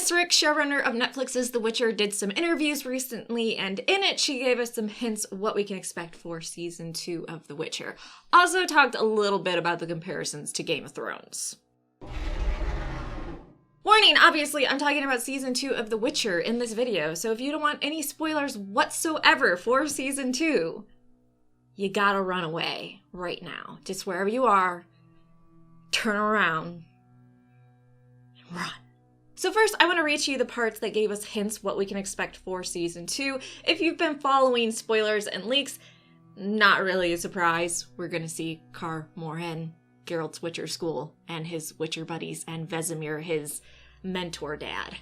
Miss Rick, showrunner of Netflix's The Witcher, did some interviews recently, and in it she gave us some hints what we can expect for season 2 of The Witcher. Also talked a little bit about the comparisons to Game of Thrones. Warning, obviously I'm talking about season 2 of The Witcher in this video, so if you don't want any spoilers whatsoever for season 2, you gotta run away right now. Just wherever you are, turn around and run. So first, I want to read to you the parts that gave us hints what we can expect for season 2. If you've been following spoilers and leaks, not really a surprise. We're going to see Kaer Morhen, Geralt's Witcher school, and his Witcher buddies, and Vesemir, his mentor dad.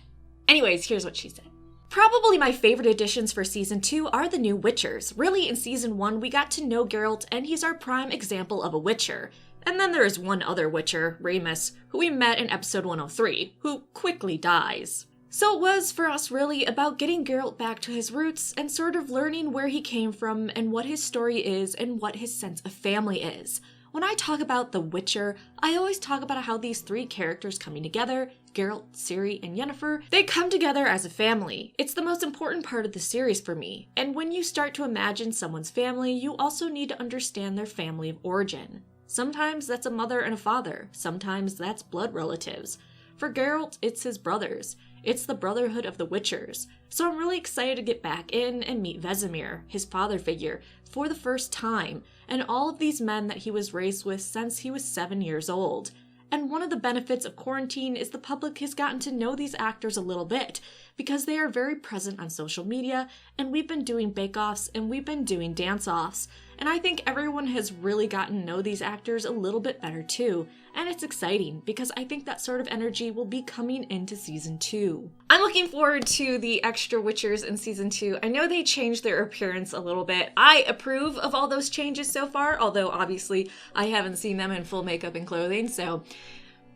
Anyways, here's what she said. Probably my favorite additions for season 2 are the new Witchers. Really, in season 1, we got to know Geralt, and he's our prime example of a Witcher. And then there is one other Witcher, Remus, who we met in episode 103, who quickly dies. So it was, for us, really about getting Geralt back to his roots and sort of learning where he came from and what his story is and what his sense of family is. When I talk about The Witcher, I always talk about how these 3 characters coming together, Geralt, Ciri, and Yennefer, they come together as a family. It's the most important part of the series for me, and when you start to imagine someone's family, you also need to understand their family of origin. Sometimes that's a mother and a father. Sometimes that's blood relatives. For Geralt, it's his brothers. It's the Brotherhood of the Witchers. So I'm really excited to get back in and meet Vesemir, his father figure, for the first time, and all of these men that he was raised with since he was 7 years old. And one of the benefits of quarantine is the public has gotten to know these actors a little bit, because they are very present on social media, and we've been doing bake-offs and we've been doing dance-offs. And I think everyone has really gotten to know these actors a little bit better too. And it's exciting, because I think that sort of energy will be coming into season 2. I'm looking forward to the extra Witchers in season 2. I know they changed their appearance a little bit. I approve of all those changes so far, although obviously I haven't seen them in full makeup and clothing, so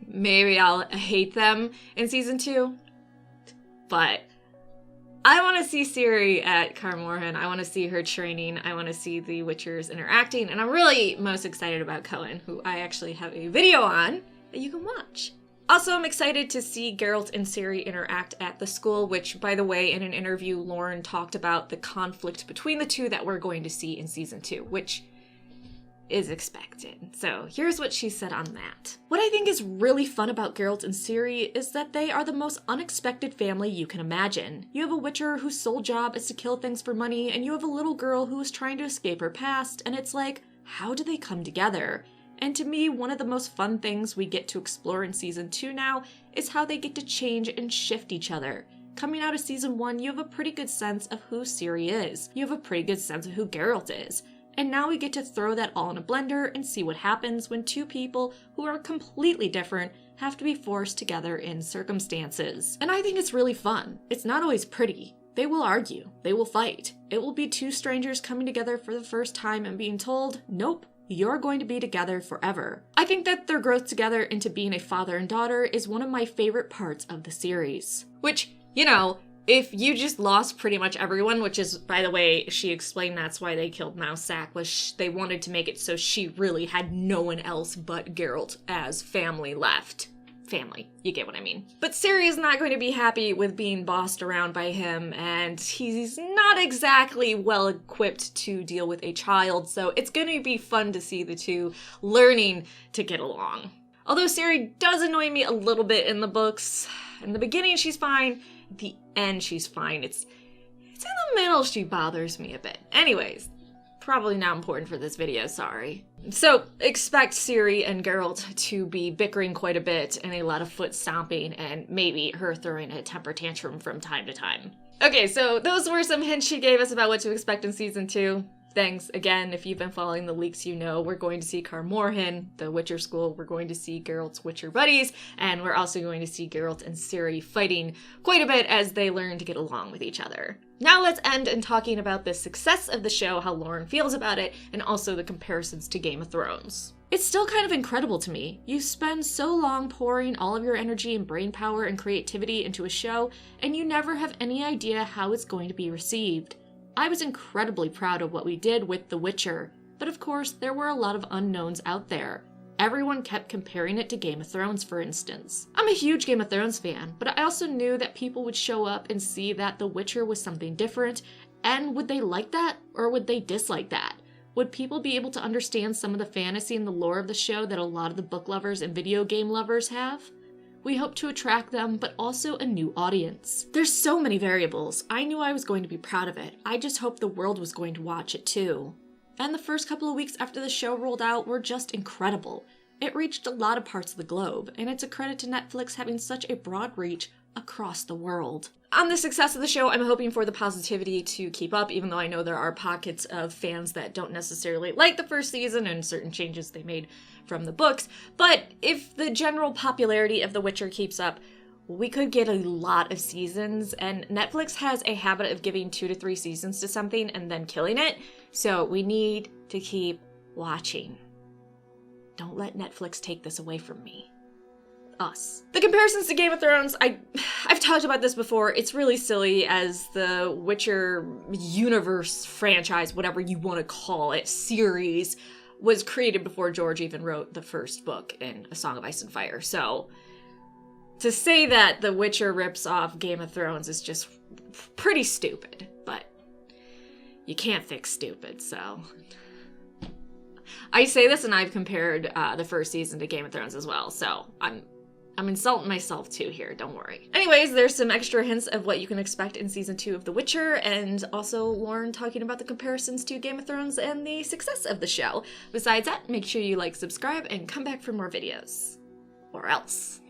maybe I'll hate them in season 2. But I want to see Ciri at Kaer Morhen. I want to see her training. I want to see the Witchers interacting. And I'm really most excited about Cohen, who I actually have a video on that you can watch. Also, I'm excited to see Geralt and Ciri interact at the school, which, by the way, in an interview, Lauren talked about the conflict between the two that we're going to see in season 2, which is expected. So here's what she said on that. What I think is really fun about Geralt and Ciri is that they are the most unexpected family you can imagine. You have a Witcher whose sole job is to kill things for money, and you have a little girl who is trying to escape her past, and it's like, how do they come together? And to me, one of the most fun things we get to explore in season 2 now is how they get to change and shift each other. Coming out of season 1, you have a pretty good sense of who Ciri is. You have a pretty good sense of who Geralt is. And now we get to throw that all in a blender and see what happens when 2 people who are completely different have to be forced together in circumstances. And I think it's really fun. It's not always pretty. They will argue. They will fight. It will be 2 strangers coming together for the first time and being told, nope, you're going to be together forever. I think that their growth together into being a father and daughter is one of my favorite parts of the series. Which, you know, if you just lost pretty much everyone, which is, by the way, she explained that's why they killed Mousak, was they wanted to make it so she really had no one else but Geralt as family left. Family, you get what I mean. But Ciri is not going to be happy with being bossed around by him, and he's not exactly well equipped to deal with a child, so it's going to be fun to see the 2 learning to get along. Although Ciri does annoy me a little bit in the books. In the beginning, she's fine. At the end, she's fine. It's in the middle she bothers me a bit. Anyways, probably not important for this video, sorry. So, expect Ciri and Geralt to be bickering quite a bit and a lot of foot stomping and maybe her throwing a temper tantrum from time to time. Okay, so those were some hints she gave us about what to expect in season 2. Thanks again, if you've been following the leaks, you know we're going to see Kaer Morhen, the Witcher school, we're going to see Geralt's Witcher buddies, and we're also going to see Geralt and Ciri fighting quite a bit as they learn to get along with each other. Now let's end in talking about the success of the show, how Lauren feels about it, and also the comparisons to Game of Thrones. It's still kind of incredible to me. You spend so long pouring all of your energy and brain power and creativity into a show, and you never have any idea how it's going to be received. I was incredibly proud of what we did with The Witcher, but of course there were a lot of unknowns out there. Everyone kept comparing it to Game of Thrones, for instance. I'm a huge Game of Thrones fan, but I also knew that people would show up and see that The Witcher was something different, and would they like that, or would they dislike that? Would people be able to understand some of the fantasy and the lore of the show that a lot of the book lovers and video game lovers have? We hope to attract them, but also a new audience. There's so many variables. I knew I was going to be proud of it. I just hoped the world was going to watch it too. And the first couple of weeks after the show rolled out were just incredible. It reached a lot of parts of the globe, and it's a credit to Netflix having such a broad reach across the world. On the success of the show, I'm hoping for the positivity to keep up, even though I know there are pockets of fans that don't necessarily like the first season and certain changes they made from the books. But if the general popularity of The Witcher keeps up, we could get a lot of seasons, and Netflix has a habit of giving 2 to 3 seasons to something and then killing it, so we need to keep watching. Don't let Netflix take this away from me. Us. The comparisons to Game of Thrones, I've talked about this before. It's really silly, as the Witcher universe franchise, whatever you want to call it, series, was created before George even wrote the first book in A Song of Ice and Fire. So to say that The Witcher rips off Game of Thrones is just pretty stupid, but you can't fix stupid, so I say this, and I've compared the first season to Game of Thrones as well, so I'm insulting myself too here, don't worry. Anyways, there's some extra hints of what you can expect in season 2 of The Witcher, and also Lauren talking about the comparisons to Game of Thrones and the success of the show. Besides that, make sure you like, subscribe, and come back for more videos. Or else.